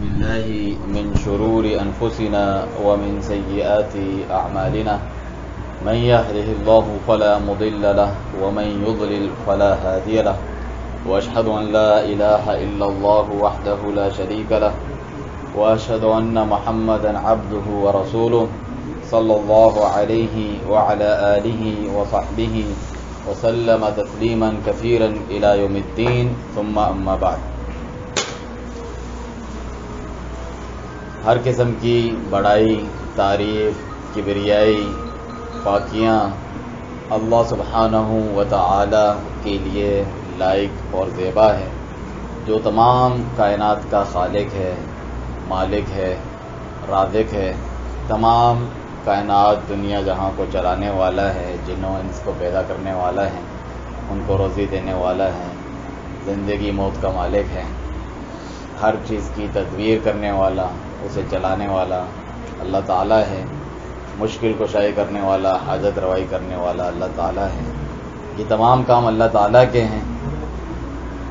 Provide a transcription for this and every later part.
بالله من شرور أنفسنا ومن سيئات أعمالنا من يهده الله فلا مضل له ومن يضلل فلا هادي له وأشهد أن لا إله إلا الله وحده لا شريك له وأشهد أن محمدا عبده ورسوله صلى الله عليه وعلى آله وصحبه وسلم تسليما كثيرا إلى يوم الدين ثم أما بعد. ہر قسم کی بڑائی، تعریف، کبریائی، پاکیاں اللہ سبحانہ و تعالی کے لیے لائق اور زیبا ہے، جو تمام کائنات کا خالق ہے، مالک ہے، رازق ہے، تمام کائنات دنیا جہاں کو چلانے والا ہے، جنوں انس کو پیدا کرنے والا ہے، ان کو روزی دینے والا ہے، زندگی موت کا مالک ہے، ہر چیز کی تدبیر کرنے والا، اسے چلانے والا اللہ تعالیٰ ہے، مشکل کشائی کرنے والا، حاجت روائی کرنے والا اللہ تعالیٰ ہے. یہ تمام کام اللہ تعالیٰ کے ہیں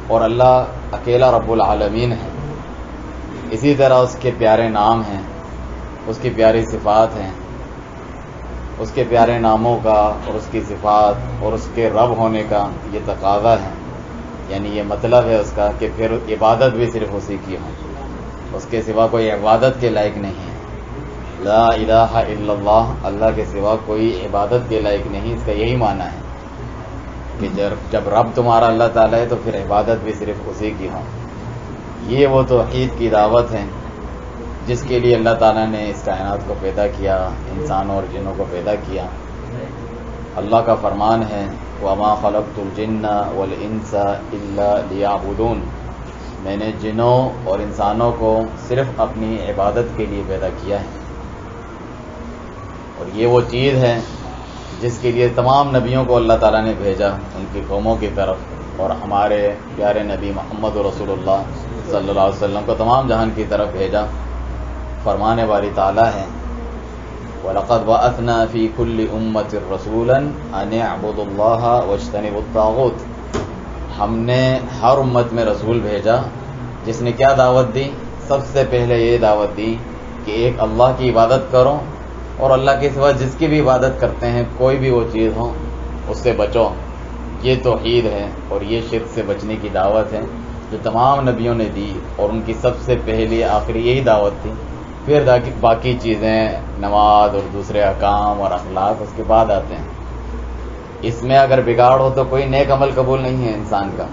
اور اللہ اکیلا رب العالمین ہے. اسی طرح اس کے پیارے نام ہیں، اس کی پیاری صفات ہیں. اس کے پیارے ناموں کا اور اس کی صفات اور اس کے رب ہونے کا یہ تقاضا ہے، یعنی یہ مطلب ہے اس کا کہ پھر عبادت بھی صرف اسی کی ہو، اس کے سوا کوئی عبادت کے لائق نہیں ہے. لا الہ الا اللہ، اللہ کے سوا کوئی عبادت کے لائق نہیں. اس کا یہی معنی ہے کہ جب رب تمہارا اللہ تعالیٰ ہے تو پھر عبادت بھی صرف اسی کی ہو. یہ وہ توحید کی دعوت ہے جس کے لیے اللہ تعالیٰ نے اس کائنات کو پیدا کیا، انسانوں اور جنوں کو پیدا کیا. اللہ کا فرمان ہے وَمَا خَلَقْتُ الْجِنَّ وَالْإِنسَ إِلَّا لِيَعْبُدُونَ، میں نے جنوں اور انسانوں کو صرف اپنی عبادت کے لیے پیدا کیا ہے. اور یہ وہ چیز ہے جس کے لیے تمام نبیوں کو اللہ تعالیٰ نے بھیجا ان کی قوموں کی طرف، اور ہمارے پیارے نبی محمد رسول اللہ صلی اللہ علیہ وسلم کو تمام جہان کی طرف بھیجا. فرمانے والی تعالیٰ ہے وَلَقَدْ بَعَثْنَا فِي كُلِّ أُمَّةٍ رَسُولًا أَنِ اعْبُدُوا اللَّهَ وَاجْتَنِبُوا الطَّاغُوتَ، ہم نے ہر امت میں رسول بھیجا جس نے کیا دعوت دی؟ سب سے پہلے یہ دعوت دی کہ ایک اللہ کی عبادت کرو اور اللہ کے سوا جس کی بھی عبادت کرتے ہیں کوئی بھی وہ چیز ہو اس سے بچو. یہ توحید ہے اور یہ شرک سے بچنے کی دعوت ہے جو تمام نبیوں نے دی، اور ان کی سب سے پہلی آخری یہی دعوت تھی. پھر باقی چیزیں نماز اور دوسرے احکام اور اخلاق اس کے بعد آتے ہیں. اس میں اگر بگاڑ ہو تو کوئی نیک عمل قبول نہیں ہے انسان کا.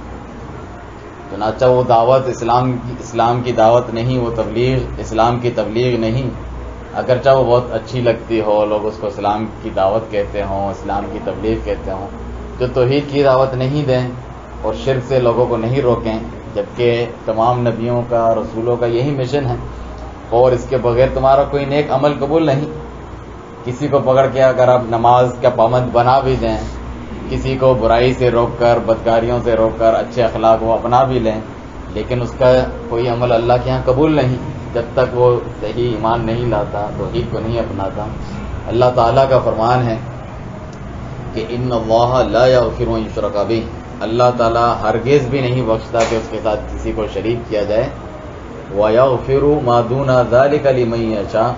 چنانچہ وہ دعوت اسلام کی دعوت نہیں، وہ تبلیغ اسلام کی تبلیغ نہیں. اگرچہ وہ بہت اچھی لگتی ہو، لوگ اس کو اسلام کی دعوت کہتے ہوں، اسلام کی تبلیغ کہتے ہوں، جو توحید کی دعوت نہیں دیں اور شرک سے لوگوں کو نہیں روکیں، جبکہ تمام نبیوں کا، رسولوں کا یہی مشن ہے. اور اس کے بغیر تمہارا کوئی نیک عمل قبول نہیں. کسی کو پکڑ کے اگر آپ نماز کا پابند بنا بھی دیں، کسی کو برائی سے روک کر، بدکاریوں سے روک کر اچھے اخلاق وہ اپنا بھی لیں، لیکن اس کا کوئی عمل اللہ کے ہاں قبول نہیں جب تک وہ صحیح ایمان نہیں لاتا، توحید کو نہیں اپناتا. اللہ تعالیٰ کا فرمان ہے کہ ان اللہ لا یغفر ان یشرک بہ، اللہ تعالیٰ ہرگز بھی نہیں بخشتا کہ اس کے ساتھ کسی کو شریک کیا جائے. وَيَغْفِرُ مَا دُونَ ذَلِكَ لِمَن يَشَاءُ،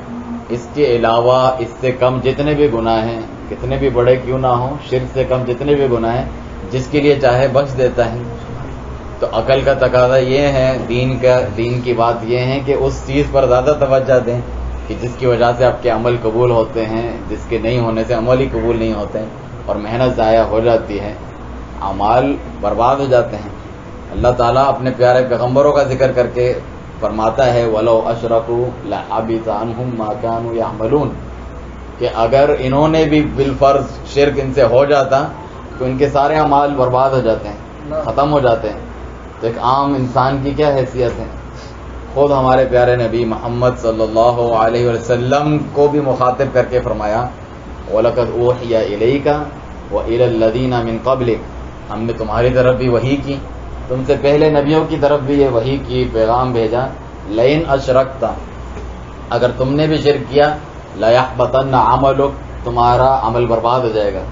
اس کے علاوہ اس سے کم جتنے بھی گناہ ہیں، کتنے بھی بڑے کیوں نہ ہوں، شرک سے کم جتنے بھی گناہ ہیں، جس کے لیے چاہے بخش دیتا ہے. تو عقل کا تقاضا یہ ہے، دین کی بات یہ ہے کہ اس چیز پر زیادہ توجہ دیں کہ جس کی وجہ سے آپ کے عمل قبول ہوتے ہیں، جس کے نہیں ہونے سے عمل ہی قبول نہیں ہوتے ہیں اور محنت ضائع ہو جاتی ہے، اعمال برباد ہو جاتے ہیں. اللہ تعالیٰ اپنے پیارے پیغمبروں کا ذکر کر کے فرماتا ہے وَلَوْ أَشْرَكُوا لَحَبِطَ عَنْهُمْ مَا كَانُوا يَعْمَلُونَ، کہ اگر انہوں نے بھی بالفرض شرک ان سے ہو جاتا تو ان کے سارے اعمال برباد ہو جاتے ہیں، ختم ہو جاتے ہیں. تو ایک عام انسان کی کیا حیثیت ہے؟ خود ہمارے پیارے نبی محمد صلی اللہ علیہ وسلم کو بھی مخاطب کر کے فرمایا وَلَقَدْ أُوحِيَ إِلَيْكَ وَإِلَى الَّذِينَ مِن قَبْلِكَ، ہم نے تمہاری طرف بھی وحی کی، تم سے پہلے نبیوں کی طرف بھی یہ وحی کی، پیغام بھیجا. لَئِنْ أَشْرَكْتَ، اگر تم نے بھی شرک کیا، لَيَحْبَطَنَّ عَمَلُكَ، تمہارا عمل برباد ہو جائے گا.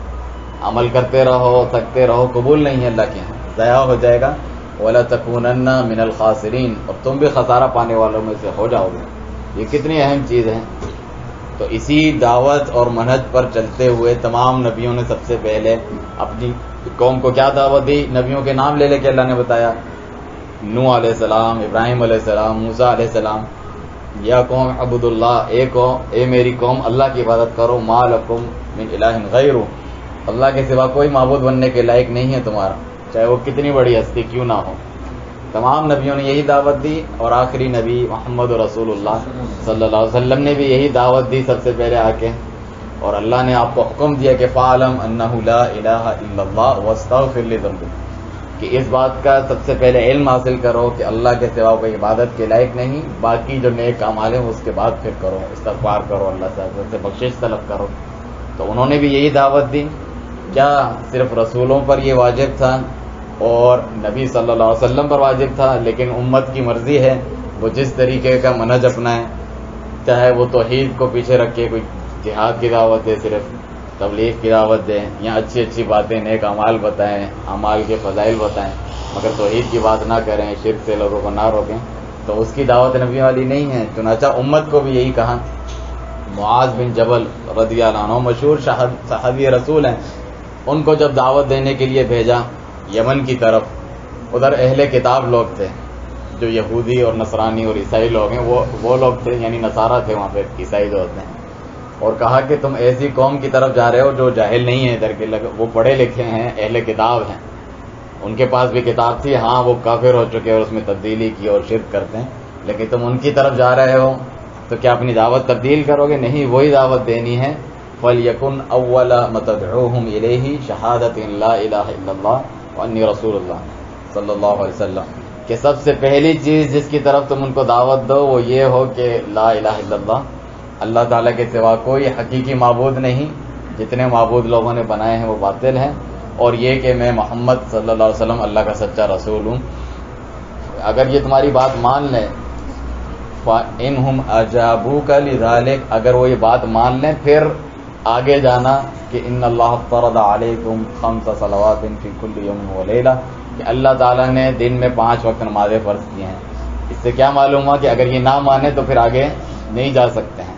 عمل کرتے رہو، تھکتے رہو، قبول نہیں ہے اللہ کے یہاں، ضائع ہو جائے گا. وَلَتَكُونَنَّ مِنَ الْخَاسِرِينَ، اور تم بھی خسارہ پانے والوں میں سے ہو جاؤ گے۔ یہ کتنی اہم چیز ہے۔ تو اسی دعوت اور منہج پر چلتے ہوئے تمام نبیوں نے سب سے پہلے اپنی قوم کو کیا دعوت دی؟ نبیوں کے نام لے لے کے اللہ نے بتایا، نوح علیہ السلام، ابراہیم علیہ السلام، موسیٰ علیہ السلام، یا قوم عبد اللہ، اے میری قوم اللہ کی عبادت کرو، ما لکم من الہ غیرہ، اللہ کے سوا کوئی معبود بننے کے لائق نہیں ہے تمہارا، چاہے وہ کتنی بڑی ہستی کیوں نہ ہو۔ تمام نبیوں نے یہی دعوت دی، اور آخری نبی محمد رسول اللہ صلی اللہ علیہ وسلم نے بھی یہی دعوت دی سب سے پہلے آ کے، اور اللہ نے آپ کو حکم دیا کہ فَاعْلَمْ أَنَّهُ لَا إِلَٰهَ إِلَّا اللَّهُ وَاسْتَغْفِرْ لِذَنبِكَ، کہ اس بات کا سب سے پہلے علم حاصل کرو کہ اللہ کے سوا کوئی عبادت کے لائق نہیں، باقی جو نیک اعمال ہیں اس کے بعد پھر کرو، استغفار کرو، اللہ سے بخشش طلب کرو۔ تو انہوں نے بھی یہی دعوت دی۔ کیا صرف رسولوں پر یہ واجب تھا اور نبی صلی اللہ علیہ وسلم پر واجب تھا؟ لیکن امت کی مرضی ہے وہ جس طریقے کا منہج اپنائے، چاہے وہ توحید کو پیچھے رکھ کے کوئی جہاد کی دعوت دے، صرف تبلیغ کی دعوت دیں، یا اچھی اچھی باتیں نیک اعمال بتائیں، اعمال کے فضائل بتائیں، مگر توحید کی بات نہ کریں، شرک سے لوگوں کو نہ روکیں، تو اس کی دعوت نبی والی نہیں ہے۔ چنانچہ امت کو بھی یہی کہا۔ معاذ بن جبل رضی اللہ عنہ مشہور صحابی رسول ہیں، ان کو جب دعوت دینے کے لیے بھیجا یمن کی طرف، ادھر اہل کتاب لوگ تھے جو یہودی اور نصرانی اور عیسائی لوگ ہیں، وہ لوگ تھے، یعنی نصارہ تھے وہاں پہ، عیسائی جو ہوتے ہیں، اور کہا کہ تم ایسی قوم کی طرف جا رہے ہو جو جاہل نہیں ہے، ادھر کے وہ پڑھے لکھے ہیں، اہل کتاب ہیں، ان کے پاس بھی کتاب تھی، ہاں وہ کافر ہو چکے اور اس میں تبدیلی کی اور شرک کرتے ہیں، لیکن تم ان کی طرف جا رہے ہو تو کیا اپنی دعوت تبدیل کرو گے؟ نہیں، وہی دعوت دینی ہے۔ فَلْيَكُنْ أَوَّلَ مَا تَدْعُوهُمْ إِلَيْهِ شَهَادَةٍ لَا إِلَٰهَ إِلَّا اللَّهُ وَأَنِّي رَسُولُ اللَّهِ صلی اللہ علیہ وسلم، کہ سب سے پہلی چیز جس کی طرف تم ان کو دعوت دو وہ یہ ہو کہ لا الہ الا اللہ، اللہ تعالیٰ کے سوا کوئی حقیقی معبود نہیں، جتنے معبود لوگوں نے بنائے ہیں وہ باطل ہیں، اور یہ کہ میں محمد صلی اللہ علیہ وسلم اللہ کا سچا رسول ہوں۔ اگر یہ تمہاری بات مان لیں، فَإِنْهُمْ أَجَابُوكَ لِذَلِكَ، اگر وہ یہ بات مان لیں، پھر آگے جانا کہ ان اللہ افترض علیکم 5 صلوات فی کل یوم ولیلہ، کہ اللہ تعالیٰ نے دن میں 5 وقت نمازیں فرض کی ہیں۔ اس سے کیا معلوم ہوا کہ اگر یہ نہ مانے تو پھر آگے نہیں جا سکتے ہیں۔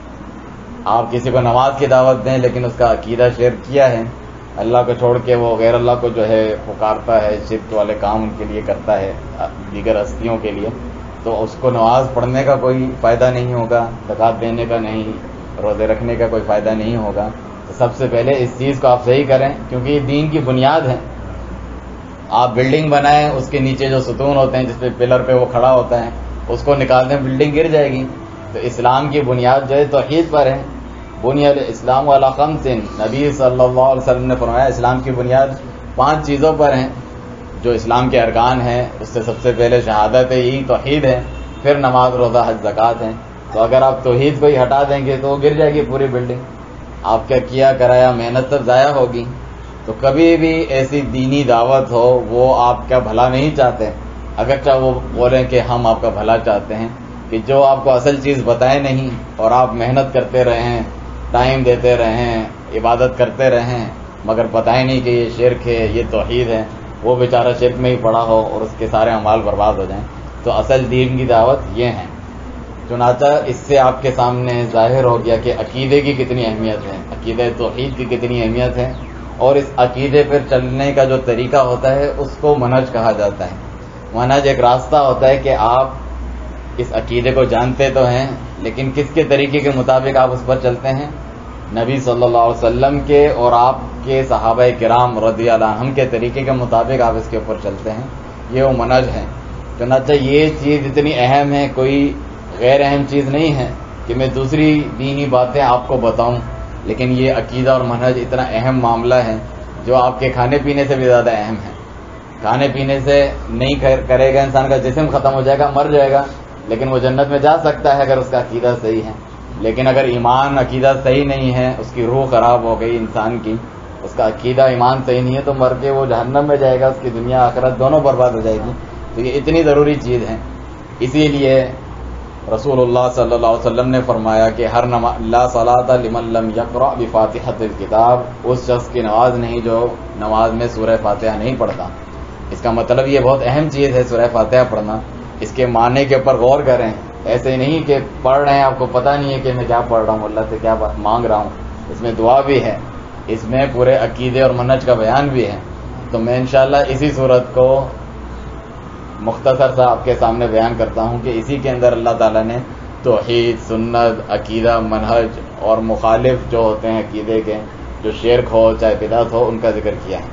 آپ کسی کو نماز کی دعوت دیں لیکن اس کا عقیدہ شرک کیا ہے، اللہ کو چھوڑ کے وہ غیر اللہ کو جو ہے پکارتا ہے، شرک والے کام ان کے لیے کرتا ہے، دیگر ہستیوں کے لیے، تو اس کو نماز پڑھنے کا کوئی فائدہ نہیں ہوگا، زکوٰۃ دینے کا نہیں، روزے رکھنے کا کوئی فائدہ نہیں ہوگا۔ تو سب سے پہلے اس چیز کو آپ صحیح کریں، کیونکہ یہ دین کی بنیاد ہے۔ آپ بلڈنگ بنائیں، اس کے نیچے جو ستون ہوتے ہیں جس پہ پلر پہ وہ کھڑا ہوتا ہے، اس کو نکال دیں، بلڈنگ گر جائے گی۔ تو اسلام کی بنیاد جو ہے توحید پر ہے۔ بنی الاسلام علی 5، نبی صلی اللہ علیہ وسلم نے فرمایا اسلام کی بنیاد 5 چیزوں پر ہیں جو اسلام کے ارکان ہیں۔ اس سے سب سے پہلے شہادت ہے، یہی توحید ہے، پھر نماز، روزہ، حج، زکوٰۃ ہیں۔ تو اگر آپ توحید کو ہی ہٹا دیں گے تو وہ گر جائے گی پوری بلڈنگ، آپ کا کیا کرایا محنت سب ضائع ہوگی۔ تو کبھی بھی ایسی دینی دعوت ہو، وہ آپ کا بھلا نہیں چاہتے، اگرچہ وہ بولیں کہ ہم آپ کا بھلا چاہتے ہیں، کہ جو آپ کو اصل چیز بتائے نہیں اور آپ محنت کرتے رہیں، ٹائم دیتے رہیں، عبادت کرتے رہیں، مگر بتائے نہیں کہ یہ شرک ہے، یہ توحید ہے، وہ بیچارہ شرک میں ہی پڑا ہو اور اس کے سارے اعمال برباد ہو جائیں۔ تو اصل دین کی دعوت یہ ہے۔ چنانچہ اس سے آپ کے سامنے ظاہر ہو گیا کہ عقیدے کی کتنی اہمیت ہے، عقیدہ توحید کی کتنی اہمیت ہے، اور اس عقیدے پر چلنے کا جو طریقہ ہوتا ہے اس کو منہج کہا جاتا ہے۔ منہج ایک راستہ ہوتا ہے کہ آپ اس عقیدے کو جانتے تو ہیں، لیکن کس کے طریقے کے مطابق آپ اس پر چلتے ہیں؟ نبی صلی اللہ علیہ وسلم کے اور آپ کے صحابہ کرام رضی اللہ عنہم کے طریقے کے مطابق آپ اس کے اوپر چلتے ہیں، یہ وہ منہج ہے۔ چنانچہ یہ چیز اتنی اہم ہے، کوئی غیر اہم چیز نہیں ہے کہ میں دوسری دینی باتیں آپ کو بتاؤں، لیکن یہ عقیدہ اور منہج اتنا اہم معاملہ ہے جو آپ کے کھانے پینے سے بھی زیادہ اہم ہے۔ کھانے پینے سے نہیں کرے گا انسان کا جسم ختم ہو جائے گا، مر جائے گا، لیکن وہ جنت میں جا سکتا ہے اگر اس کا عقیدہ صحیح ہے۔ لیکن اگر ایمان عقیدہ صحیح نہیں ہے، اس کی روح خراب ہو گئی انسان کی، اس کا عقیدہ ایمان صحیح نہیں ہے، تو مر کے وہ جہنم میں جائے گا، اس کی دنیا آخرت دونوں برباد ہو جائے گی۔ تو یہ اتنی ضروری چیز ہے، اسی لیے رسول اللہ صلی اللہ علیہ وسلم نے فرمایا کہ ہر لا صلاۃ لمن لم یقرأ بفاتحۃ الکتاب، اس شخص کی نماز نہیں جو نماز میں سورہ فاتحہ نہیں پڑھتا۔ اس کا مطلب یہ بہت اہم چیز ہے سورہ فاتحہ پڑھنا. اس کے معنی کے اوپر غور کریں. ایسے ہی نہیں کہ پڑھ رہے ہیں آپ کو پتہ نہیں ہے کہ میں کیا پڑھ رہا ہوں, اللہ سے کیا مانگ رہا ہوں. اس میں دعا بھی ہے, اس میں پورے عقیدے اور منہج کا بیان بھی ہے. تو میں انشاءاللہ اسی صورت کو مختصر سا آپ کے سامنے بیان کرتا ہوں کہ اسی کے اندر اللہ تعالیٰ نے توحید, سنت, عقیدہ, منہج اور مخالف جو ہوتے ہیں عقیدے کے, جو شرک ہو چاہے بدعت ہو, ان کا ذکر کیا ہے.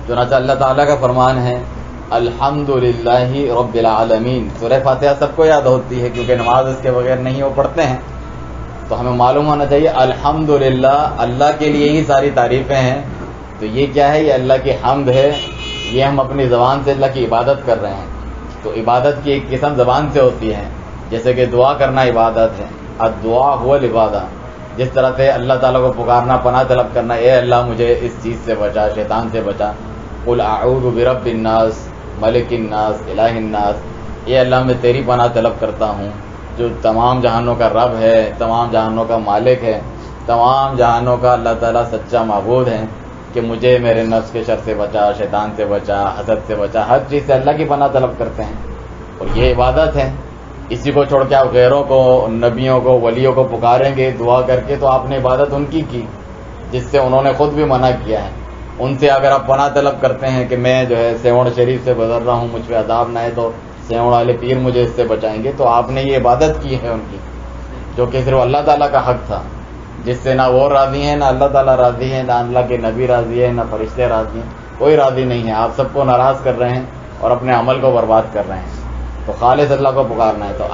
چنانچہ اللہ تعالیٰ کا فرمان ہے الحمدللہ رب العالمین. سورہ فاتحہ سب کو یاد ہوتی ہے کیونکہ نماز اس کے بغیر نہیں وہ پڑھتے ہیں, تو ہمیں معلوم ہونا چاہیے الحمدللہ اللہ کے لیے ہی ساری تعریفیں ہیں. تو یہ کیا ہے؟ یہ اللہ کی حمد ہے. یہ ہم اپنی زبان سے اللہ کی عبادت کر رہے ہیں. تو عبادت کی ایک قسم زبان سے ہوتی ہے, جیسے کہ دعا کرنا عبادت ہے. الدعاء هو العبادہ. جس طرح سے اللہ تعالیٰ کو پکارنا, پناہ طلب کرنا, اے اللہ مجھے اس چیز سے بچا, شیطان سے بچا. قل اعوذ برب الناس ملک الناس الہ الناس. اے اللہ میں تیری پناہ طلب کرتا ہوں جو تمام جہانوں کا رب ہے, تمام جہانوں کا مالک ہے, تمام جہانوں کا اللہ تعالیٰ سچا معبود ہے, کہ مجھے میرے نفس کے شر سے بچا, شیطان سے بچا, حسد سے بچا. ہر چیز سے اللہ کی پناہ طلب کرتے ہیں اور یہ عبادت ہے. اسی کو چھوڑ کے آپ غیروں کو, نبیوں کو, ولیوں کو پکاریں گے دعا کر کے, تو آپ نے عبادت ان کی جس سے انہوں نے خود بھی منع کیا ہے. ان سے اگر آپ پناہ طلب کرتے ہیں کہ میں جو ہے سیوڑ شریف سے گزر رہا ہوں, مجھ پہ عذاب نہ ہے, تو سیوڑ والے پیر مجھے اس سے بچائیں گے, تو آپ نے یہ عبادت کی ہے ان کی, جو کہ صرف اللہ تعالیٰ کا حق تھا, جس سے نہ وہ راضی ہیں, نہ اللہ تعالیٰ راضی ہے, نہ اللہ کے نبی راضی ہے, نہ فرشتے راضی ہیں. کوئی راضی نہیں ہے. آپ سب کو ناراض کر رہے ہیں اور اپنے عمل کو برباد کر رہے ہیں. تو خالص اللہ کو پکارنا ہے. تو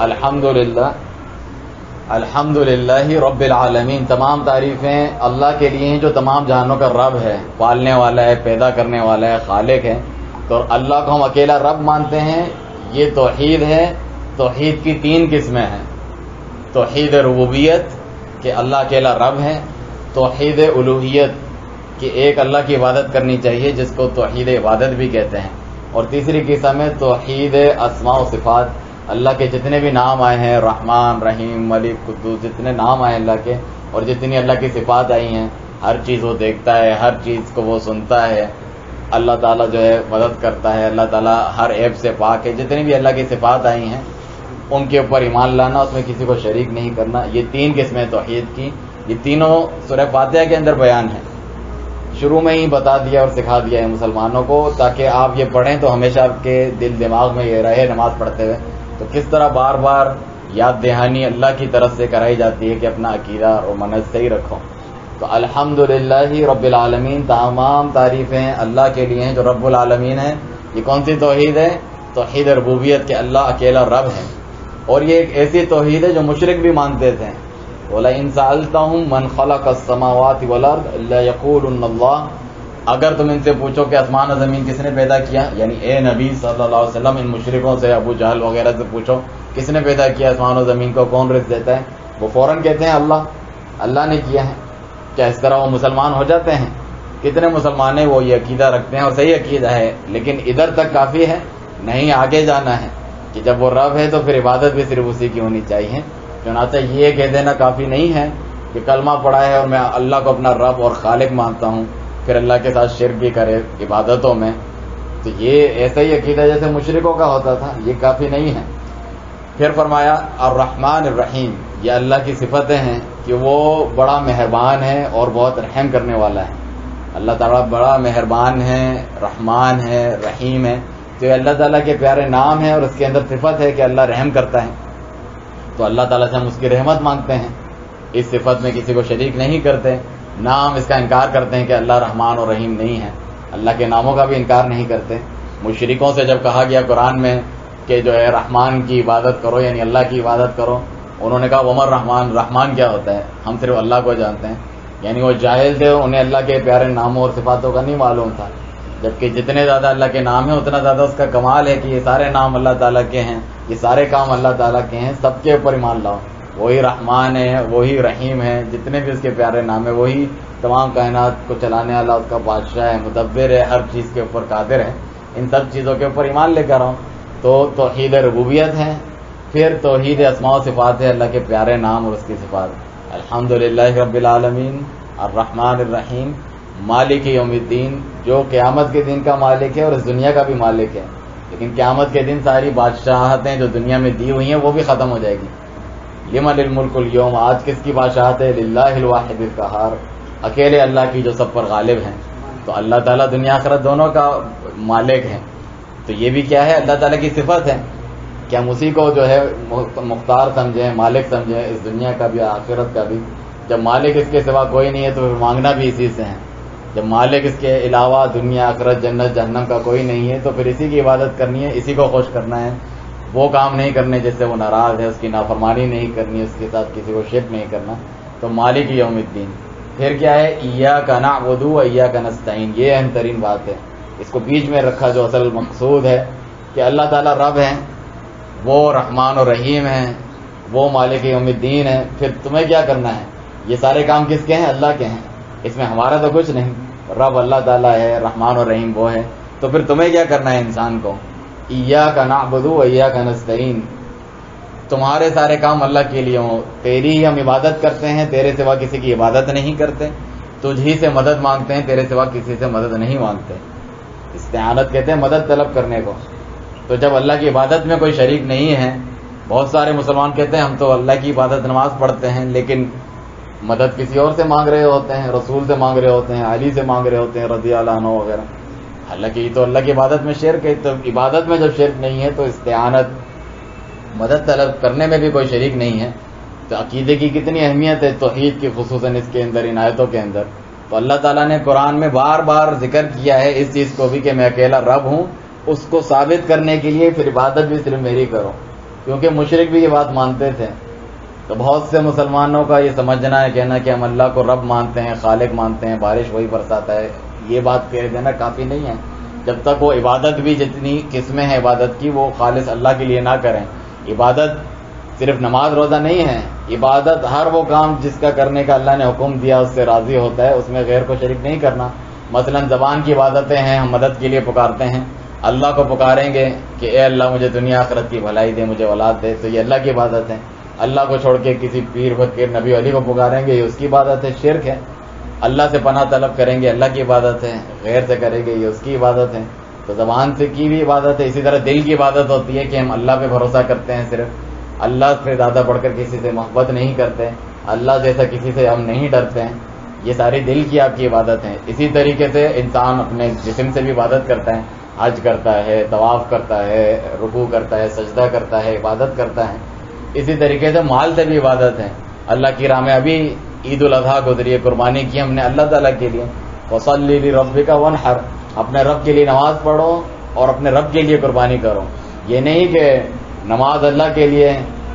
الحمدللہ رب العالمین. تمام تعریفیں اللہ کے لیے ہیں جو تمام جہانوں کا رب ہے, پالنے والا ہے, پیدا کرنے والا ہے, خالق ہے. تو اللہ کو ہم اکیلا رب مانتے ہیں. یہ توحید ہے. توحید کی 3 قسمیں ہیں. توحید ربوبیت کہ اللہ اکیلا رب ہے. توحید الوہیت کہ ایک اللہ کی عبادت کرنی چاہیے, جس کو توحید عبادت بھی کہتے ہیں. اور تیسری قسم ہے توحید اسماء و صفات. اللہ کے جتنے بھی نام آئے ہیں, رحمان, رحیم, ملک, قدوس, جتنے نام آئے اللہ کے اور جتنی اللہ کی صفات آئی ہیں, ہر چیز وہ دیکھتا ہے, ہر چیز کو وہ سنتا ہے, اللہ تعالیٰ جو ہے مدد کرتا ہے, اللہ تعالیٰ ہر عیب سے پاک ہے. جتنی بھی اللہ کی صفات آئی ہیں ان کے اوپر ایمان لانا, اس میں کسی کو شریک نہیں کرنا. یہ 3 قسمیں توحید کی. یہ تینوں سورہ فاتحہ کے اندر بیان ہیں. شروع میں ہی بتا دیا اور سکھا دیا ہے مسلمانوں کو, تاکہ آپ یہ پڑھیں تو ہمیشہ آپ کے دل دماغ میں یہ رہے نماز پڑھتے ہوئے. تو کس طرح بار بار یاد دہانی اللہ کی طرف سے کرائی جاتی ہے کہ اپنا عقیدہ اور منہج صحیح رکھو. تو الحمدللہ رب العالمین. تمام تعریفیں اللہ کے لیے ہیں جو رب العالمین ہیں. یہ کون سی توحید ہے؟ توحید ربوبیت کہ اللہ اکیلا رب ہے. اور یہ ایک ایسی توحید ہے جو مشرک بھی مانتے تھے. وَلَئِن سَأَلْتَهُم مَّن خَلَقَ السَّمَاوَاتِ وَالْأَرْضَ لَيَقُولُنَّ اللَّهُ. اگر تم ان سے پوچھو کہ آسمان و زمین کس نے پیدا کیا, یعنی اے نبی صلی اللہ علیہ وسلم ان مشرکوں سے, ابو جہل وغیرہ سے پوچھو کس نے پیدا کیا آسمان و زمین کو, کون رزق دیتا ہے, وہ فوراً کہتے ہیں اللہ, اللہ نے کیا ہے. کیا اس طرح وہ مسلمان ہو جاتے ہیں؟ کتنے مسلمان ہیں وہ یہ عقیدہ رکھتے ہیں اور صحیح عقیدہ ہے, لیکن ادھر تک کافی ہے نہیں, آگے جانا ہے کہ جب وہ رب ہے تو پھر عبادت بھی صرف اسی کی ہونی چاہیے. چنانچہ یہ کہہ دینا کافی نہیں ہے کہ کلمہ پڑھا ہے اور میں اللہ کو اپنا رب اور خالق مانتا ہوں, پھر اللہ کے ساتھ شرک بھی کرے عبادتوں میں. تو یہ ایسا ہی عقیدہ جیسے مشرکوں کا ہوتا تھا, یہ کافی نہیں ہے. پھر فرمایا الرحمن الرحیم. یہ اللہ کی صفتیں ہیں کہ وہ بڑا مہربان ہے اور بہت رحم کرنے والا ہے. اللہ تعالیٰ بڑا مہربان ہے, رحمان ہے, رحیم ہے. تو یہ اللہ تعالیٰ کے پیارے نام ہیں اور اس کے اندر صفت ہے کہ اللہ رحم کرتا ہے. تو اللہ تعالیٰ سے ہم اس کی رحمت مانگتے ہیں, اس صفت میں کسی کو شریک نہیں کرتے. نہ ہم اس کا انکار کرتے ہیں کہ اللہ رحمان اور رحیم نہیں ہے, اللہ کے ناموں کا بھی انکار نہیں کرتے. مشرکوں سے جب کہا گیا قرآن میں کہ جو ہے رحمان کی عبادت کرو, یعنی اللہ کی عبادت کرو, انہوں نے کہا ومر رحمان, رحمان کیا ہوتا ہے, ہم صرف اللہ کو جانتے ہیں. یعنی وہ جاہل تھے, انہیں اللہ کے پیارے ناموں اور صفاتوں کا نہیں معلوم تھا. جبکہ جتنے زیادہ اللہ کے نام ہیں اتنا زیادہ اس کا کمال ہے کہ یہ سارے نام اللہ تعالیٰ کے ہیں, یہ سارے کام اللہ تعالیٰ کے ہیں. سب کے اوپر ایمان لاؤ. وہی رحمان ہے, وہی رحیم ہے, جتنے بھی اس کے پیارے نام ہیں, وہی تمام کائنات کو چلانے والا اس کا بادشاہ ہے, مدبر ہے, ہر چیز کے اوپر قادر ہے. ان سب چیزوں کے اوپر ایمان لے کر آؤ. تو توحید ربوبیت ہے. پھر توحید اسماء و صفات ہے, اللہ کے پیارے نام اور اس کی صفات. الحمدللہ رب العالمین, الرحمن الرحیم, مالک یوم الدین، جو قیامت کے دن کا مالک ہے اور اس دنیا کا بھی مالک ہے، لیکن قیامت کے دن ساری بادشاہتیں جو دنیا میں دی ہوئی ہیں وہ بھی ختم ہو جائے گی. لمن الملک اليوم، آج کس کی بادشاہت ہے؟ للہ الواحد القہار، اکیلے اللہ کی جو سب پر غالب ہیں. تو اللہ تعالیٰ دنیا آخرت دونوں کا مالک ہے. تو یہ بھی کیا ہے؟ اللہ تعالیٰ کی صفت ہے کہ ہم اسی کو جو ہے مختار سمجھیں، مالک سمجھیں، اس دنیا کا بھی آخرت کا بھی. جب مالک اس کے سوا کوئی نہیں ہے تو پھر مانگنا بھی اسی سے ہے. جب مالک اس کے علاوہ دنیا آخرت جنت جہنم کا کوئی نہیں ہے تو پھر اسی کی عبادت کرنی ہے، اسی کو خوش کرنا ہے. وہ کام نہیں کرنے جس سے وہ ناراض ہے، اس کی نافرمانی نہیں کرنی، اس کے ساتھ کسی کو شرک نہیں کرنا. تو مالک یوم الدین. پھر کیا ہے؟ ایاک نعبد و ایاک نستعین. یہ اہم ترین بات ہے، اس کو بیچ میں رکھا جو اصل مقصود ہے کہ اللہ تعالیٰ رب ہیں، وہ رحمان و رحیم ہیں، وہ مالک یوم الدین ہے. پھر تمہیں کیا کرنا ہے؟ یہ سارے کام کس کے ہیں؟ اللہ کے ہیں، اس میں ہمارا تو کچھ نہیں. رب اللہ تعالیٰ ہے، رحمان و رحیم وہ ہے. تو پھر تمہیں کیا کرنا ہے انسان کو؟ ایاک نعبد و ایاک نستعین. تمہارے سارے کام اللہ کے لیے ہوں، تیری ہی ہم عبادت کرتے ہیں، تیرے سوا کسی کی عبادت نہیں کرتے، تجھ ہی سے مدد مانگتے ہیں، تیرے سوا کسی سے مدد نہیں مانگتے. استعانت کہتے ہیں مدد طلب کرنے کو. تو جب اللہ کی عبادت میں کوئی شریک نہیں ہے، بہت سارے مسلمان کہتے ہیں ہم تو اللہ کی عبادت نماز پڑھتے ہیں لیکن مدد کسی اور سے مانگ رہے ہوتے ہیں، رسول سے مانگ رہے ہوتے ہیں، علی سے مانگ رہے ہوتے ہیں رضی اللہ عنہ وغیرہ. حالانکہ یہ تو اللہ کی عبادت میں شرک ہے. تو عبادت میں جب شرک نہیں ہے تو استعانت مدد طلب کرنے میں بھی کوئی شریک نہیں ہے. تو عقیدے کی کتنی اہمیت ہے توحید کی، خصوصاً اس کے اندر، ان آیتوں کے اندر. تو اللہ تعالیٰ نے قرآن میں بار بار ذکر کیا ہے اس چیز کو بھی کہ میں اکیلا رب ہوں. اس کو ثابت کرنے کے لیے پھر عبادت بھی صرف میری کرو، کیونکہ مشرک بھی یہ بات مانتے تھے. تو بہت سے مسلمانوں کا یہ سمجھنا ہے، کہنا کہ ہم اللہ کو رب مانتے ہیں، خالق مانتے ہیں، بارش وہی برساتا ہے. یہ بات کہہ دینا کافی نہیں ہے جب تک وہ عبادت بھی جتنی قسمیں ہیں عبادت کی وہ خالص اللہ کے لیے نہ کریں. عبادت صرف نماز روزہ نہیں ہے، عبادت ہر وہ کام جس کا کرنے کا اللہ نے حکم دیا اس سے راضی ہوتا ہے، اس میں غیر کو شریک نہیں کرنا. مثلا زبان کی عبادتیں ہیں، ہم مدد کے لیے پکارتے ہیں، اللہ کو پکاریں گے کہ اے اللہ مجھے دنیا آخرت کی بھلائی دے، مجھے اولاد دے، تو یہ اللہ کی عبادت ہے. اللہ کو چھوڑ کے کسی پیر فقیر نبی علی کو پکاریں گے، یہ اس کی عبادت ہے، شرک ہے. اللہ سے پناہ طلب کریں گے، اللہ کی عبادت ہے. غیر سے کریں گے، یہ اس کی عبادت ہے. تو زبان سے کی بھی عبادت ہے. اسی طرح دل کی عبادت ہوتی ہے کہ ہم اللہ پہ بھروسہ کرتے ہیں، صرف اللہ سے زیادہ بڑھ کر کسی سے محبت نہیں کرتے، اللہ جیسا کسی سے ہم نہیں ڈرتے ہیں. یہ ساری دل کی آپ کی عبادت ہیں. اسی طریقے سے انسان اپنے جسم سے بھی عبادت کرتا ہے، حج کرتا ہے، طواف کرتا ہے، رکوع کرتا ہے، سجدہ کرتا ہے، عبادت کرتا ہے. اسی طریقے سے مال سے بھی عبادت ہے. اللہ کی راہ میں ابھی عید الاضحیٰ گزری ہے، قربانی کی ہم نے اللہ تعالیٰ کے لیے. وَصَلِّ لِرَبِّكَ وَانْحَرْ، اپنے رب کے لیے نماز پڑھو اور اپنے رب کے لیے قربانی کرو. یہ نہیں کہ نماز اللہ کے لیے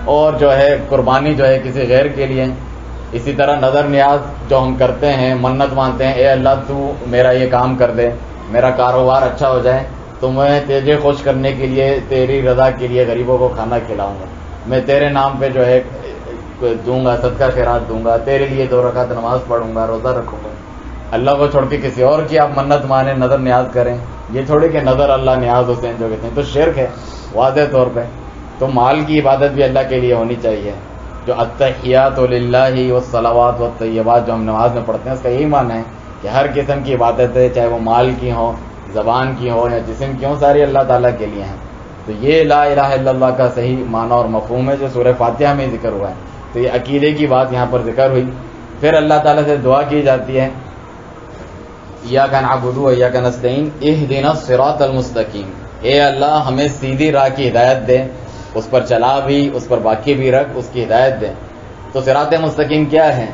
اور جو ہے قربانی جو ہے کسی غیر کے لیے. اسی طرح نظر نیاز جو ہم کرتے ہیں، منت مانتے ہیں، اے اللہ تو میرا یہ کام کر دے، میرا کاروبار اچھا ہو جائے تو میں تجھے خوش کرنے کے لیے، تیری رضا کے لیے غریبوں کو کھانا کھلاؤں گا، میں تیرے نام پہ جو ہے دوں گا، صدقہ خیرات دوں گا، تیرے لیے 2 رکعت نماز پڑھوں گا، روزہ رکھوں گا. اللہ کو چھوڑ کے کسی اور کی آپ منت مانیں، نظر نیاز کریں. یہ تھوڑی کہ نظر اللہ نیاز حسین جو کہتے ہیں، تو شرک ہے واضح طور پہ. تو مال کی عبادت بھی اللہ کے لیے ہونی چاہیے. جو التحیات للہ والصلوات والطیبات جو ہم نماز میں پڑھتے ہیں، اس کا یہی معنی ہے کہ ہر قسم کی عبادتیں، چاہے وہ مال کی ہوں، زبان کی ہو یا جسم کی ہوں، ساری اللہ تعالیٰ کے لیے ہیں. تو یہ لا الہ الا اللہ کا صحیح معنی اور مفہوم ہے جو سورہ فاتحہ میں ذکر ہوا ہے. تو یہ عقیدے کی بات یہاں پر ذکر ہوئی. پھر اللہ تعالیٰ سے دعا کی جاتی ہے، ایاک نعبد و ایاک نستعین اہدنا الصراط المستقیم. اے اللہ ہمیں سیدھی راہ کی ہدایت دے، اس پر چلا بھی، اس پر باقی بھی رکھ، اس کی ہدایت دے. تو صراط مستقیم کیا ہے؟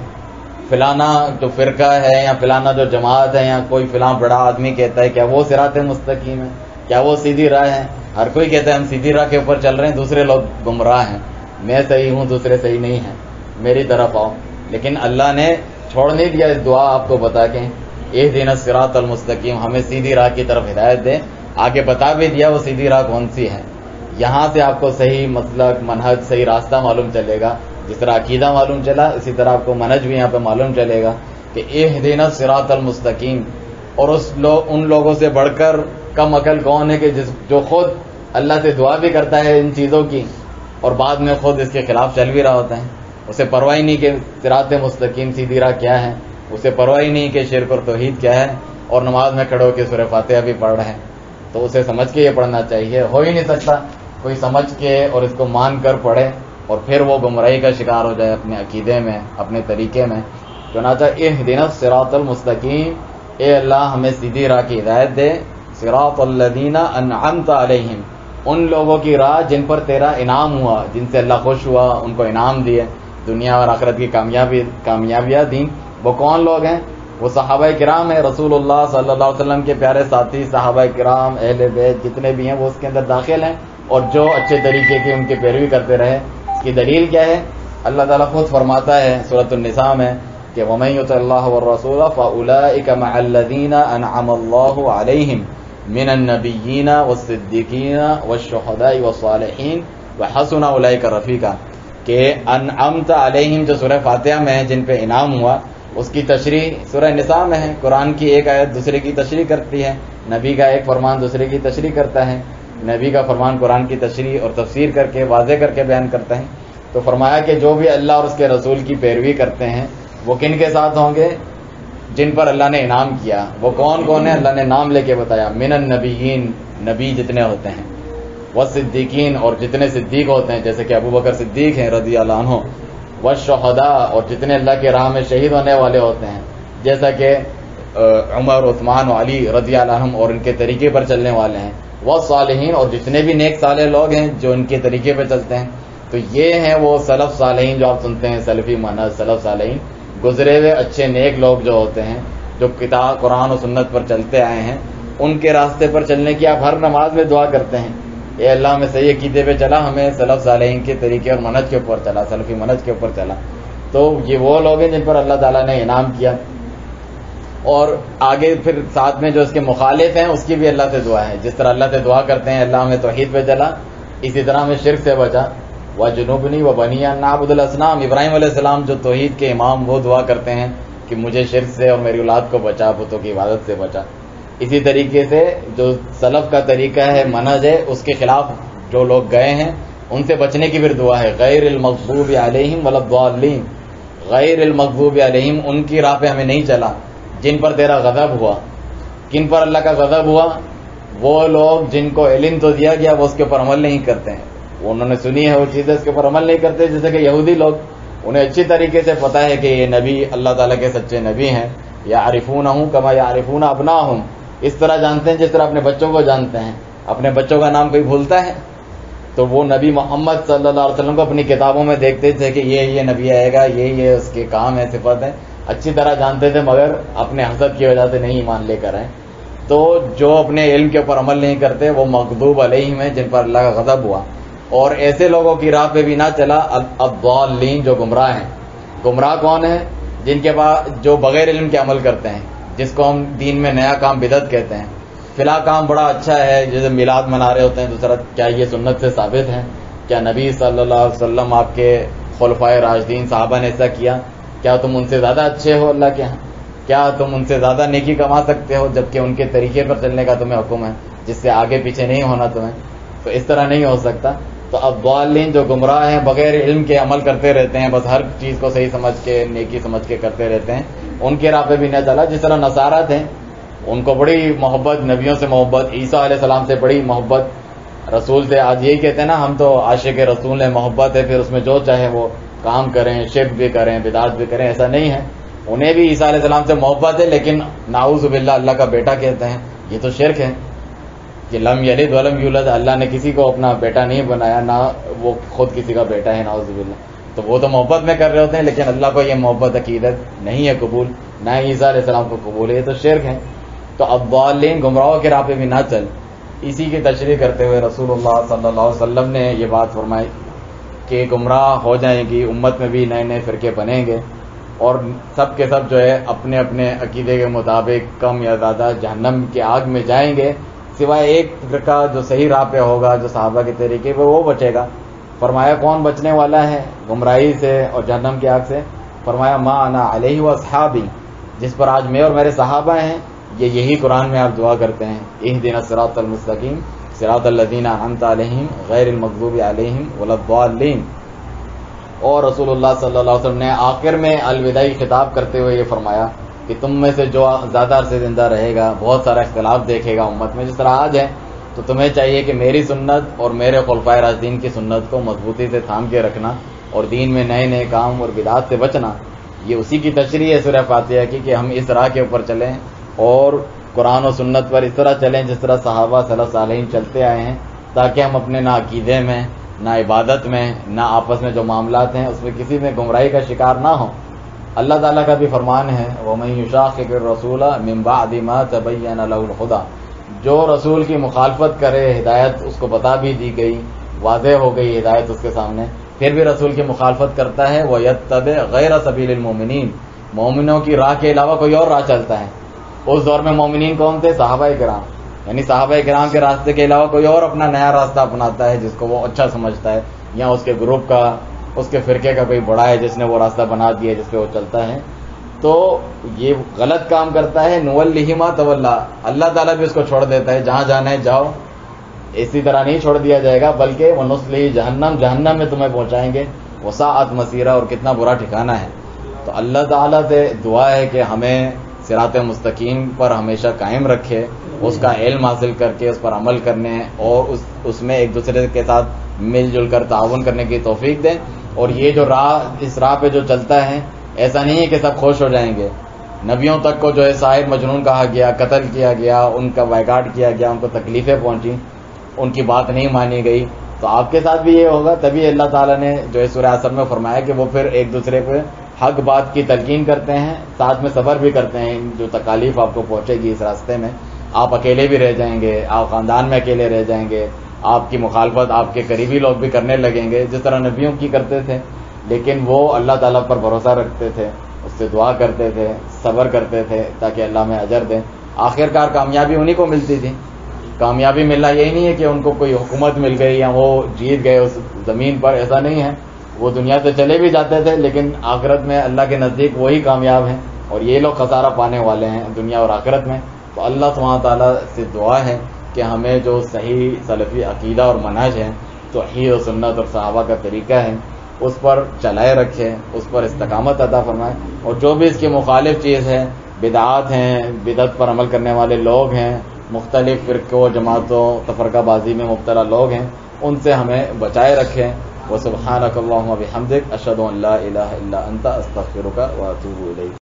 فلانا جو فرقہ ہے یا فلانا جو جماعت ہے یا کوئی فلاں بڑا آدمی کہتا ہے کیا وہ صراط مستقیم ہے؟ کیا وہ سیدھی راہ ہے؟ ہر کوئی کہتا ہے ہم سیدھی راہ کے اوپر چل رہے ہیں، دوسرے لوگ گمراہ ہیں، میں صحیح ہوں دوسرے صحیح نہیں ہیں، میری طرف آؤ. لیکن اللہ نے چھوڑ نہیں دیا اس دعا آپ کو بتا کے، اہدنا الصراط المستقیم، ہمیں سیدھی راہ کی طرف ہدایت دے. آگے بتا بھی دیا وہ سیدھی راہ کون سی ہے. یہاں سے آپ کو صحیح مسلک، منہج، صحیح راستہ معلوم چلے گا. جس طرح عقیدہ معلوم چلا اسی طرح آپ کو منہج بھی یہاں پہ معلوم چلے گا کہ اہدنا الصراط المستقیم. اور ان لوگوں سے بڑھ کر کم عقل کون ہے کہ جو خود اللہ سے دعا بھی کرتا ہے ان چیزوں کی اور بعد میں خود اس کے خلاف چل بھی رہا ہوتا ہے. اسے پرواہ نہیں کہ صراط مستقیم سیدھی راہ کیا ہے. اسے پرواہ ہی نہیں کہ شرک اور توحید کیا ہے، اور نماز میں کھڑے ہو کے سورہ فاتحہ بھی پڑھ رہے ہیں، تو اسے سمجھ کے یہ پڑھنا چاہیے۔ ہو ہی نہیں سکتا کوئی سمجھ کے اور اس کو مان کر پڑھے اور پھر وہ گمراہی کا شکار ہو جائے اپنے عقیدے میں، اپنے طریقے میں۔ چنانچہ اہدنا الصراط المستقیم، اے اللہ ہمیں سیدھی راہ کی ہدایت دے، صراط الذین انعمت علیہم، ان لوگوں کی راہ جن پر تیرا انعام ہوا، جن سے اللہ خوش ہوا، ان کو انعام دیے، دنیا اور آخرت کی کامیابیاں دیں۔ وہ کون لوگ ہیں؟ وہ صحابہ کرام ہیں، رسول اللہ صلی اللہ علیہ وسلم کے پیارے ساتھی صحابہ کرام، اہل بیت جتنے بھی ہیں وہ اس کے اندر داخل ہیں، اور جو اچھے طریقے کی ان کی پیروی کرتے رہے۔ اس کی دلیل کیا ہے؟ اللہ تعالیٰ خود فرماتا ہے سورۃ النساء میں کہ وَمَن يُطِعِ اللَّهَ وَالرَّسُولَ فَأُولَٰئِكَ مَعَ الَّذِينَ أَنْعَمَ اللَّهُ عَلَيْهِم مِّنَ النَّبِيِّينَ وَالصِّدِّيقِينَ وَالشُّهَدَاءِ وَالصَّالِحِينَ وَحَسُنَ أُولَٰئِكَ رَفِيقًا، کہ انعمت علیہم جو سورہ فاتحہ میں ہے جن پہ انعام ہوا، اس کی تشریح سورہ نساء میں ہے۔ قرآن کی ایک آیت دوسرے کی تشریح کرتی ہے، نبی کا ایک فرمان دوسرے کی تشریح کرتا ہے، نبی کا فرمان قرآن کی تشریح اور تفسیر کر کے واضح کر کے بیان کرتا ہے۔ تو فرمایا کہ جو بھی اللہ اور اس کے رسول کی پیروی کرتے ہیں وہ کن کے ساتھ ہوں گے؟ جن پر اللہ نے انعام کیا۔ وہ کون کون ہیں؟ اللہ نے نام لے کے بتایا، من النبیین، نبی جتنے ہوتے ہیں، والصدیقین، اور جتنے صدیق ہوتے ہیں جیسے کہ ابو بکر صدیق ہیں رضی اللہ عنہ، والشہداء، اور جتنے اللہ کی راہ میں شہید ہونے والے ہوتے ہیں جیسا کہ عمر، عثمان و علی رضی اللہ عنہم اور ان کے طریقے پر چلنے والے ہیں، والصالحین، اور جتنے بھی نیک صالح لوگ ہیں جو ان کے طریقے پہ چلتے ہیں۔ تو یہ ہیں وہ سلف صالحین جو آپ سنتے ہیں، سلفی منہج، سلف صالحین، گزرے ہوئے اچھے نیک لوگ جو ہوتے ہیں، جو کتاب قرآن و سنت پر چلتے آئے ہیں، ان کے راستے پر چلنے کی آپ ہر نماز میں دعا کرتے ہیں، اے اللہ ہمیں صحیح عقیدے پہ چلا، ہمیں سلف صالحین کے طریقے اور منہج کے اوپر چلا، سلفی منہج کے اوپر چلا۔ تو یہ وہ لوگ ہیں جن پر اللہ تعالیٰ نے انعام کیا۔ اور آگے پھر ساتھ میں جو اس کے مخالف ہیں اس کی بھی اللہ سے دعا ہے، جس طرح اللہ سے دعا کرتے ہیں اللہ ہمیں توحید پہ چلا، اسی طرح ہمیں شرک سے بچا، وَجُنُوبْنِي وَبَنِيَ أَن نَعْبُدَ الْأَصْنَامَ۔ ابراہیم علیہ السلام جو توحید کے امام، وہ دعا کرتے ہیں کہ مجھے شرک سے اور میری اولاد کو بچا، بتوں کی عبادت سے بچا۔ اسی طریقے سے جو سلف کا طریقہ ہے، منہج ہے، اس کے خلاف جو لوگ گئے ہیں ان سے بچنے کی پھر دعا ہے، غیر المغضوب علیہم ولا الضالین، غیر المغضوب علیہم، ان کی راہ پہ ہمیں نہیں چلا جن پر تیرا غضب ہوا۔ کن پر اللہ کا غضب ہوا؟ وہ لوگ جن کو علم تو دیا گیا وہ اس کے اوپر عمل نہیں کرتے ہیں، انہوں نے سنی ہے وہ چیزیں، اس کے اوپر عمل نہیں کرتے، جیسے کہ یہودی لوگ، انہیں اچھی طریقے سے پتہ ہے کہ یہ نبی اللہ تعالیٰ کے سچے نبی ہیں، یعرفونہ کما یعرفون ابناہم، اس طرح جانتے ہیں جس طرح اپنے بچوں کو جانتے ہیں۔ اپنے بچوں کا نام کوئی بھولتا ہے؟ تو وہ نبی محمد صلی اللہ علیہ وسلم کو اپنی کتابوں میں دیکھتے تھے کہ یہ نبی آئے گا، یہ اس کے کام ہے، صفت ہے، اچھی طرح جانتے تھے، مگر اپنے حسد کی وجہ سے نہیں ایمان لے کر آئے۔ تو جو اپنے علم کے اوپر عمل نہیں کرتے وہ مغضوب علیہم ہیں، جن پر اللہ کا غضب ہوا۔ اور ایسے لوگوں کی راہ پہ بھی نہ چلا، الضالین، جو گمراہ ہیں۔ گمراہ کون ہیں؟ جن کے پاس جو بغیر علم کے عمل کرتے ہیں، جس کو ہم دین میں نیا کام بدعت کہتے ہیں۔ فی الحال کام بڑا اچھا ہے، جیسے میلاد منا رہے ہوتے ہیں دوسرا، کیا یہ سنت سے ثابت ہے؟ کیا نبی صلی اللہ علیہ وسلم، آپ کے خلفائے راشدین صحابہ نے ایسا کیا؟ کیا تم ان سے زیادہ اچھے ہو اللہ کے ہاں؟ کیا تم ان سے زیادہ نیکی کما سکتے ہو جبکہ ان کے طریقے پر چلنے کا تمہیں حکم ہے، جس سے آگے پیچھے نہیں ہونا تمہیں؟ تو اس طرح نہیں ہو سکتا۔ تو الضالین جو گمراہ ہیں، بغیر علم کے عمل کرتے رہتے ہیں، بس ہر چیز کو صحیح سمجھ کے، نیکی سمجھ کے کرتے رہتے ہیں، ان کے راہ پہ بھی نہ چلا۔ جس طرح نصارہ تھے، ان کو بڑی محبت، نبیوں سے محبت، عیسیٰ علیہ السلام سے بڑی محبت، رسول سے، آج یہی کہتے ہیں نا ہم تو عاشق رسول ہیں، محبت ہے، پھر اس میں جو چاہے وہ کام کریں، شرک بھی کریں، بدعت بھی کریں، ایسا نہیں ہے۔ انہیں بھی عیسیٰ علیہ السلام سے محبت ہے، لیکن نعوذ باللہ اللہ کا بیٹا کہتے ہیں، یہ تو شرک ہے کہ لم یلد ولم یولد، اللہ نے کسی کو اپنا بیٹا نہیں بنایا، نہ وہ خود کسی کا بیٹا ہے، نعوذ باللہ۔ تو وہ تو محبت میں کر رہے ہوتے ہیں، لیکن اللہ کو یہ محبت عقیدت نہیں ہے قبول، نہ عیسیٰ علیہ السلام کو قبول ہے، یہ تو شرک ہے۔ تو الضالین، گمراہوں کے راہ پہ بھی نہ چل۔ اسی کی تشریح کرتے ہوئے رسول اللہ صلی اللہ علیہ وسلم نے یہ بات فرمائی کہ گمراہ ہو جائیں گی، امت میں بھی نئے نئے فرقے بنیں گے، اور سب کے سب جو ہے اپنے اپنے عقیدے کے مطابق کم یا زیادہ جہنم کی آگ میں جائیں گے، سوائے ایک فرقہ جو صحیح راہ پہ ہوگا، جو صحابہ کے طریقے پہ، وہ بچے گا۔ فرمایا کون بچنے والا ہے گمراہی سے اور جہنم کی آگ سے؟ فرمایا ما انا علیہ واصحابی، جس پر آج میں اور میرے صحابہ ہیں۔ یہی قرآن میں آپ دعا کرتے ہیں، اہدنا الصراط المستقیم صراط الذین انعمت علیہم غیر المغضوب علیہم ولا الضالین۔ اور رسول اللہ صلی اللہ علیہ وسلم نے آخر میں الوداعی خطاب کرتے ہوئے یہ فرمایا کہ تم میں سے جو زیادہ عرصے زندہ رہے گا بہت سارا اختلاف دیکھے گا امت میں، جس طرح آج ہے، تو تمہیں چاہیے کہ میری سنت اور میرے خلفائے راشدین کی سنت کو مضبوطی سے تھام کے رکھنا، اور دین میں نئے نئے کام اور بدعات سے بچنا۔ یہ اسی کی تشریح ہے سورہ فاتحہ کی کہ ہم اس راہ کے اوپر چلیں اور قرآن و سنت پر اس طرح چلیں جس طرح صحابہ سلف صالحین چلتے آئے ہیں، تاکہ ہم اپنے نہ عقیدے میں، نہ عبادت میں، نہ آپس میں جو معاملات ہیں اس میں کسی میں گمراہی کا شکار نہ ہوں۔ اللہ تعالیٰ کا بھی فرمان ہے وَمَن يُشَاقِقِ الرَّسُولَ مِن بَعْدِ مَا تَبَيَّنَ لَهُ الْهُدَىٰ، جو رسول کی مخالفت کرے، ہدایت اس کو بتا بھی دی گئی، واضح ہو گئی ہدایت اس کے سامنے، پھر بھی رسول کی مخالفت کرتا ہے، وَيَتَّبِعْ غَيْرَ سَبِيلِ الْمُؤْمِنِينَ، مومنوں کی راہ کے علاوہ کوئی اور راہ چلتا ہے۔ اس دور میں مومنین کون تھے؟ صحابہ کرام، یعنی صحابہ کرام کے راستے کے علاوہ کوئی اور اپنا نیا راستہ اپناتا ہے جس کو وہ اچھا سمجھتا ہے، یا اس کے گروپ کا، اس کے فرقے کا کوئی بڑا ہے جس نے وہ راستہ بنا دیا جس پہ وہ چلتا ہے، تو یہ غلط کام کرتا ہے۔ نُوَلِّهِ مَا تَوَلَّىٰ، اللہ تعالیٰ بھی اس کو چھوڑ دیتا ہے، جہاں جانا ہے جاؤ، اسی طرح نہیں چھوڑ دیا جائے گا، بلکہ وَنُصْلِهِ جہنم، جہنم میں تمہیں پہنچائیں گے، وَسَاءَتْ مَصِيرًا، اور کتنا برا ٹھکانہ ہے۔ تو اللہ تعالیٰ سے دعا ہے کہ ہمیں صراط مستقیم پر ہمیشہ قائم رکھے، اس کا علم حاصل کر کے اس پر عمل کرنے اور اس میں ایک دوسرے کے ساتھ مل جل کر تعاون کرنے کی توفیق دیں۔ اور یہ جو راہ، اس راہ پہ جو چلتا ہے، ایسا نہیں ہے کہ سب خوش ہو جائیں گے۔ نبیوں تک کو جو ہے ساحر مجنون کہا گیا، قتل کیا گیا، ان کا بائیکاٹ کیا گیا، ان کو تکلیفیں پہنچی، ان کی بات نہیں مانی گئی، تو آپ کے ساتھ بھی یہ ہوگا۔ تبھی اللہ تعالیٰ نے جو ہے سورہ عصر میں فرمایا کہ وہ پھر ایک دوسرے پہ حق بات کی تلقین کرتے ہیں، ساتھ میں صبر بھی کرتے ہیں، جو تکالیف آپ کو پہنچے گی اس راستے میں۔ آپ اکیلے بھی رہ جائیں گے، آپ خاندان میں اکیلے رہ جائیں گے، آپ کی مخالفت آپ کے قریبی لوگ بھی کرنے لگیں گے جس طرح نبیوں کی کرتے تھے، لیکن وہ اللہ تعالیٰ پر بھروسہ رکھتے تھے، اس سے دعا کرتے تھے، صبر کرتے تھے تاکہ اللہ میں اجر دیں۔ آخرکار کامیابی انہی کو ملتی تھی۔ کامیابی ملنا یہی نہیں ہے کہ ان کو کوئی حکومت مل گئی یا وہ جیت گئے اس زمین پر، ایسا نہیں ہے۔ وہ دنیا سے چلے بھی جاتے تھے لیکن آخرت میں اللہ کے نزدیک وہی کامیاب ہیں، اور یہ لوگ خسارہ پانے والے ہیں دنیا اور آخرت میں۔ تو اللہ سبحانہ تعالیٰ سے دعا ہے کہ ہمیں جو صحیح سلفی عقیدہ اور منہج ہے، توحید و سنت اور صحابہ کا طریقہ ہے، اس پر چلائے رکھے، اس پر استقامت عطا فرمائے، اور جو بھی اس کی مخالف چیز ہے، بدعات ہیں، بدعت پر عمل کرنے والے لوگ ہیں، مختلف فرقوں جماعتوں تفرقہ بازی میں مبتلا لوگ ہیں، ان سے ہمیں بچائے رکھیں۔ وسبحانک اللہم وبحمدک، اشہد ان لا الہ الا انت، استغفرک واتوب الیک۔